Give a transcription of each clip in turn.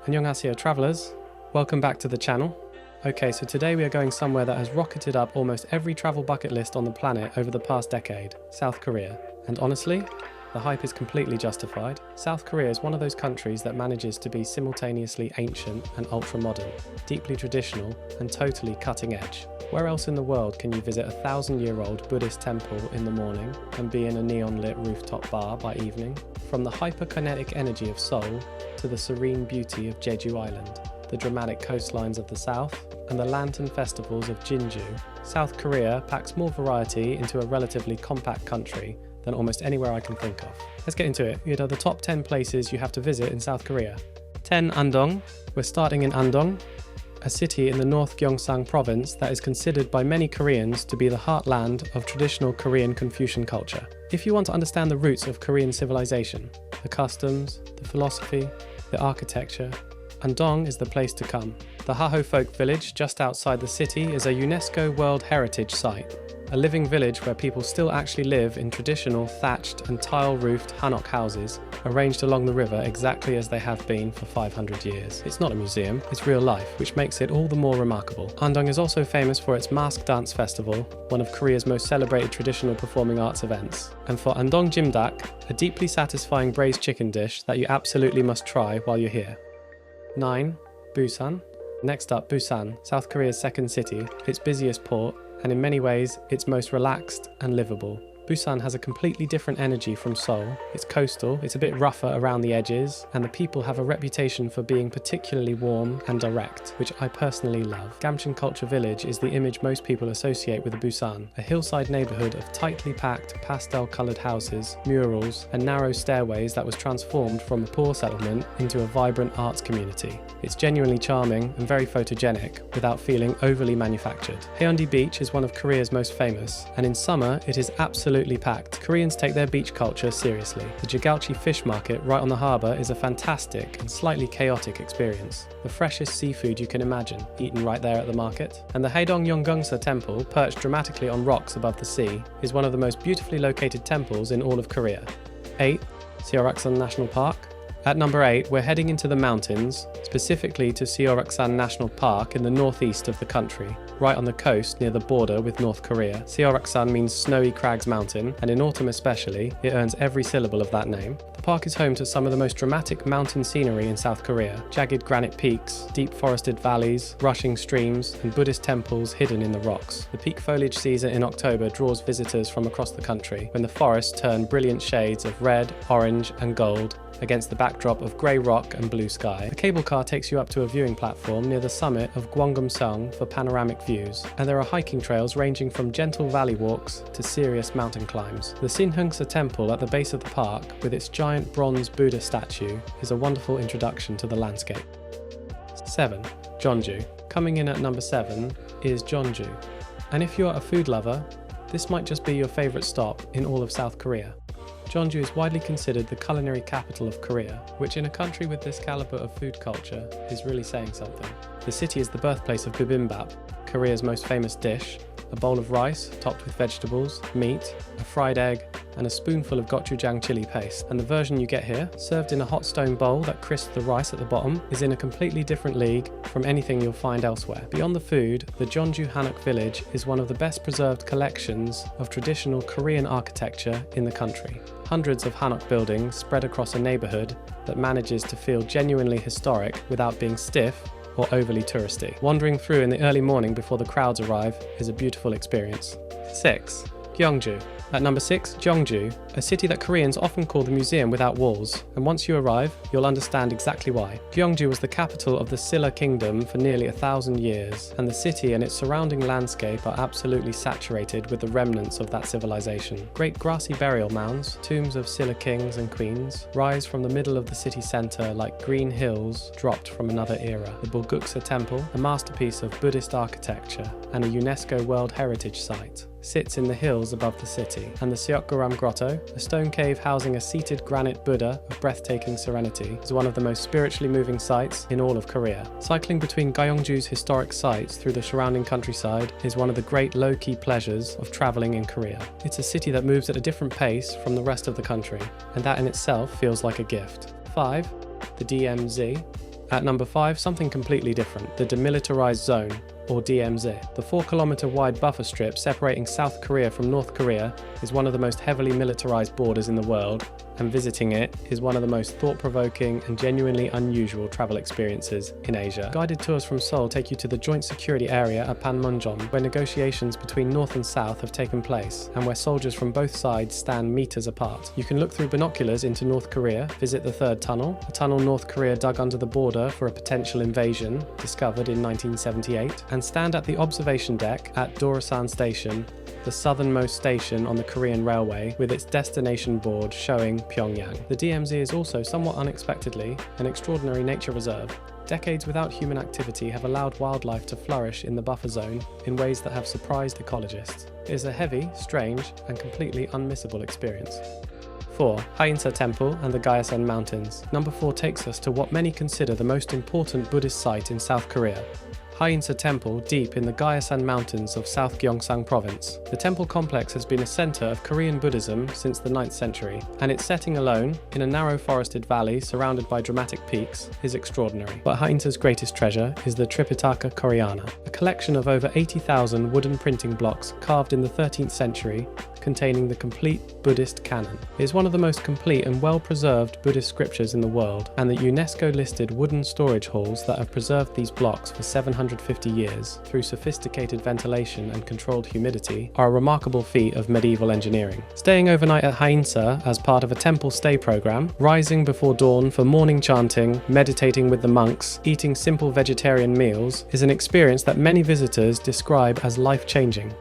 Annyeonghaseyo travellers, welcome back to the channel. Okay, so today we are going somewhere that has rocketed up almost every travel bucket list on the planet over the past decade, South Korea. And honestly, the hype is completely justified. South Korea is one of those countries that manages to be simultaneously ancient and ultra-modern, deeply traditional and totally cutting edge. Where else in the world can you visit a 1,000-year-old Buddhist temple in the morning and be in a neon-lit rooftop bar by evening? From the hyperkinetic energy of Seoul to the serene beauty of Jeju Island, the dramatic coastlines of the south, and the lantern festivals of Jinju, South Korea packs more variety into a relatively compact country than almost anywhere I can think of. Let's get into it. Here are the top 10 places you have to visit in South Korea. 10. Andong. We're starting in Andong, a city in the North Gyeongsang province that is considered by many Koreans to be the heartland of traditional Korean Confucian culture. If you want to understand the roots of Korean civilization, the customs, the philosophy, the architecture, Andong is the place to come. The Haho folk village just outside the city is a UNESCO World Heritage Site, a living village where people still actually live in traditional thatched and tile-roofed hanok houses arranged along the river exactly as they have been for 500 years. It's not a museum, it's real life, which makes it all the more remarkable. Andong is also famous for its mask dance festival, one of Korea's most celebrated traditional performing arts events, and for Andong Gimbap, a deeply satisfying braised chicken dish that you absolutely must try while you're here. 9. Busan. Next up, Busan, South Korea's second city, its busiest port, and in many ways, its most relaxed and livable. Busan has a completely different energy from Seoul. It's coastal, it's a bit rougher around the edges, and the people have a reputation for being particularly warm and direct, which I personally love. Gamcheon Culture Village is the image most people associate with Busan, a hillside neighborhood of tightly packed, pastel-colored houses, murals, and narrow stairways that was transformed from a poor settlement into a vibrant arts community. It's genuinely charming and very photogenic, without feeling overly manufactured. Haeundae Beach is one of Korea's most famous, and in summer it is absolutely packed. Koreans take their beach culture seriously. The Jigaochi fish market right on the harbour is a fantastic and slightly chaotic experience. The freshest seafood you can imagine, eaten right there at the market. And the Haedong Yeongeungsa Temple, perched dramatically on rocks above the sea, is one of the most beautifully located temples in all of Korea. 8. Seoraksan National Park. At number 8, we're heading into the mountains, specifically to Seoraksan National Park in the northeast of the country, right on the coast near the border with North Korea. Seoraksan means Snowy Crags Mountain, and in autumn especially, it earns every syllable of that name. The park is home to some of the most dramatic mountain scenery in South Korea: jagged granite peaks, deep forested valleys, rushing streams, and Buddhist temples hidden in the rocks. The peak foliage season in October draws visitors from across the country, when the forests turn brilliant shades of red, orange, and gold against the backdrop of grey rock and blue sky. A cable car takes you up to a viewing platform near the summit of Gwanggumseong for panoramic views, and there are hiking trails ranging from gentle valley walks to serious mountain climbs. The Sinheungsa Temple at the base of the park, with its giant bronze Buddha statue, is a wonderful introduction to the landscape. 7. Jeonju. Coming in at number 7 is Jeonju. And if you're a food lover, this might just be your favourite stop in all of South Korea. Jeonju is widely considered the culinary capital of Korea, which in a country with this calibre of food culture is really saying something. The city is the birthplace of bibimbap, Korea's most famous dish, a bowl of rice topped with vegetables, meat, a fried egg, and a spoonful of gochujang chili paste. And the version you get here, served in a hot stone bowl that crisps the rice at the bottom, is in a completely different league from anything you'll find elsewhere. Beyond the food, the Jeonju Hanok village is one of the best preserved collections of traditional Korean architecture in the country. Hundreds of hanok buildings spread across a neighbourhood that manages to feel genuinely historic without being stiff or overly touristy. Wandering through in the early morning before the crowds arrive is a beautiful experience. 6. Gyeongju. At number 6, Gyeongju, a city that Koreans often call the museum without walls, and once you arrive, you'll understand exactly why. Gyeongju was the capital of the Silla Kingdom for nearly 1,000 years, and the city and its surrounding landscape are absolutely saturated with the remnants of that civilization. Great grassy burial mounds, tombs of Silla kings and queens, rise from the middle of the city centre like green hills dropped from another era. The Bulguksa Temple, a masterpiece of Buddhist architecture and a UNESCO World Heritage Site, sits in the hills above the city, and the Seokguram Grotto, a stone cave housing a seated granite Buddha of breathtaking serenity, is one of the most spiritually moving sights in all of Korea. Cycling between Gyeongju's historic sites through the surrounding countryside is one of the great low-key pleasures of travelling in Korea. It's a city that moves at a different pace from the rest of the country, and that in itself feels like a gift. 5. The DMZ. At number 5, something completely different, the Demilitarized Zone, or DMZ. The 4-kilometer wide buffer strip separating South Korea from North Korea is one of the most heavily militarized borders in the world, and visiting it is one of the most thought-provoking and genuinely unusual travel experiences in Asia. Guided tours from Seoul take you to the joint security area at Panmunjom, where negotiations between North and South have taken place, and where soldiers from both sides stand meters apart. You can look through binoculars into North Korea, visit the third tunnel, a tunnel North Korea dug under the border for a potential invasion, discovered in 1978, and stand at the observation deck at Dorasan Station, the southernmost station on the Korean railway, with its destination board showing Pyongyang. The DMZ is also, somewhat unexpectedly, an extraordinary nature reserve. Decades without human activity have allowed wildlife to flourish in the buffer zone in ways that have surprised ecologists. It is a heavy, strange, and completely unmissable experience. 4. Haeinsa Temple and the Gyeosan Mountains. Number 4 takes us to what many consider the most important Buddhist site in South Korea. Haeinsa Temple, deep in the Gyeosan Mountains of South Gyeongsang Province. The temple complex has been a center of Korean Buddhism since the 9th century, and its setting alone, in a narrow forested valley surrounded by dramatic peaks, is extraordinary. But Haeinsa's greatest treasure is the Tripitaka Koreana, a collection of over 80,000 wooden printing blocks carved in the 13th century, containing the complete Buddhist canon. It is one of the most complete and well-preserved Buddhist scriptures in the world, and the UNESCO-listed wooden storage halls that have preserved these blocks for 750 years through sophisticated ventilation and controlled humidity are a remarkable feat of medieval engineering. Staying overnight at Haeinsa as part of a temple stay program, rising before dawn for morning chanting, meditating with the monks, eating simple vegetarian meals, is an experience that many visitors describe as life-changing.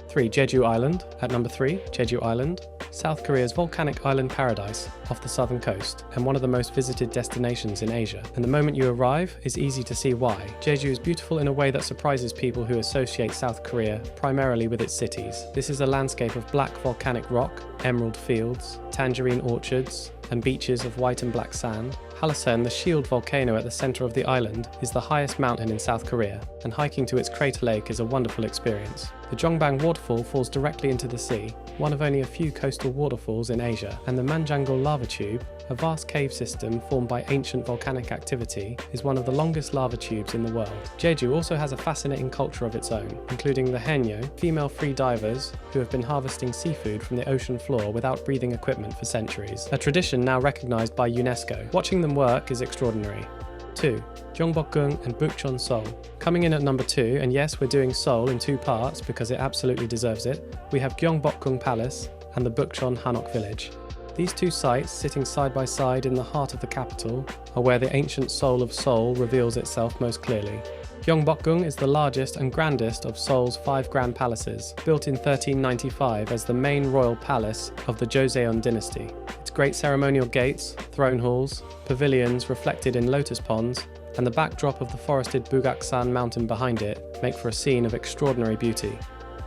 3. Jeju Island. At number 3, Jeju Island, South Korea's volcanic island paradise off the southern coast and one of the most visited destinations in Asia. And the moment you arrive, it's easy to see why. Jeju is beautiful in a way that surprises people who associate South Korea primarily with its cities. This is a landscape of black volcanic rock, emerald fields, tangerine orchards, and beaches of white and black sand. Halasan, the shield volcano at the center of the island, is the highest mountain in South Korea, and hiking to its crater lake is a wonderful experience. The Jongbang waterfall falls directly into the sea, one of only a few coastal waterfalls in Asia, and the Manjangol lava tube, a vast cave system formed by ancient volcanic activity, is one of the longest lava tubes in the world. Jeju also has a fascinating culture of its own, including the Haenyeo, female free divers who have been harvesting seafood from the ocean floor without breathing equipment for centuries, a tradition now recognized by UNESCO. Watching them work is extraordinary. 2. Gyeongbokgung and Bukchon Seoul. Coming in at number 2, and yes, we're doing Seoul in 2 parts because it absolutely deserves it, we have Gyeongbokgung Palace and the Bukchon Hanok Village. These 2 sites, sitting side by side in the heart of the capital, are where the ancient soul of Seoul reveals itself most clearly. Gyeongbokgung is the largest and grandest of Seoul's 5 grand palaces, built in 1395 as the main royal palace of the Joseon dynasty. Its great ceremonial gates, throne halls, pavilions reflected in lotus ponds, and the backdrop of the forested Bugaksan mountain behind it make for a scene of extraordinary beauty.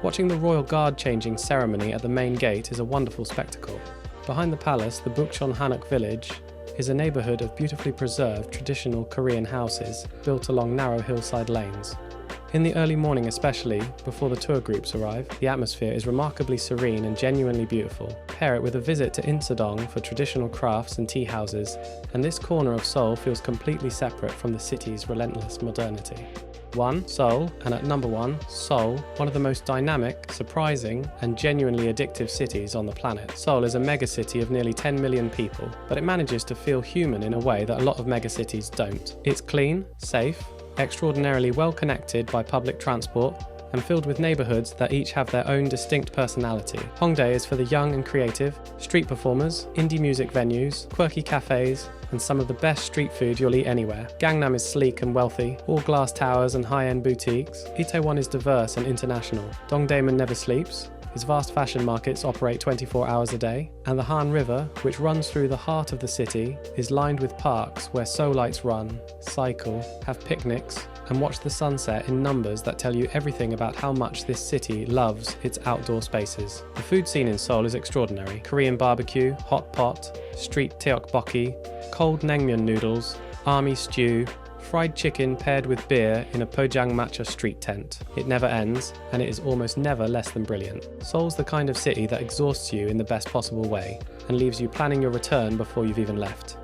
Watching the royal guard changing ceremony at the main gate is a wonderful spectacle. Behind the palace, the Bukchon Hanok village is a neighbourhood of beautifully preserved traditional Korean houses built along narrow hillside lanes. In the early morning especially, before the tour groups arrive, the atmosphere is remarkably serene and genuinely beautiful. Pair it with a visit to Insadong for traditional crafts and tea houses, and this corner of Seoul feels completely separate from the city's relentless modernity. 1. Seoul, and at number 1, Seoul, one of the most dynamic, surprising, and genuinely addictive cities on the planet. Seoul is a megacity of nearly 10 million people, but it manages to feel human in a way that a lot of megacities don't. It's clean, safe, extraordinarily well connected by public transport, and filled with neighbourhoods that each have their own distinct personality. Hongdae is for the young and creative, street performers, indie music venues, quirky cafes, and some of the best street food you'll eat anywhere. Gangnam is sleek and wealthy, all glass towers and high-end boutiques. Itaewon is diverse and international. Dongdaemun never sleeps. Its vast fashion markets operate 24 hours a day, and the Han River, which runs through the heart of the city, is lined with parks where Seoulites run, cycle, have picnics, and watch the sunset in numbers that tell you everything about how much this city loves its outdoor spaces. The food scene in Seoul is extraordinary. Korean barbecue, hot pot, street tteokbokki, cold naengmyeon noodles, army stew, fried chicken paired with beer in a Pojangmatcha street tent. It never ends, and it is almost never less than brilliant. Seoul's the kind of city that exhausts you in the best possible way, and leaves you planning your return before you've even left.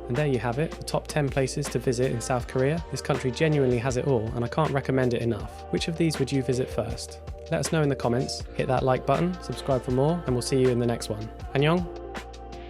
And there you have it, the top 10 places to visit in South Korea. This country genuinely has it all, and I can't recommend it enough. Which of these would you visit first? Let us know in the comments, hit that like button, subscribe for more, and we'll see you in the next one. Annyeong!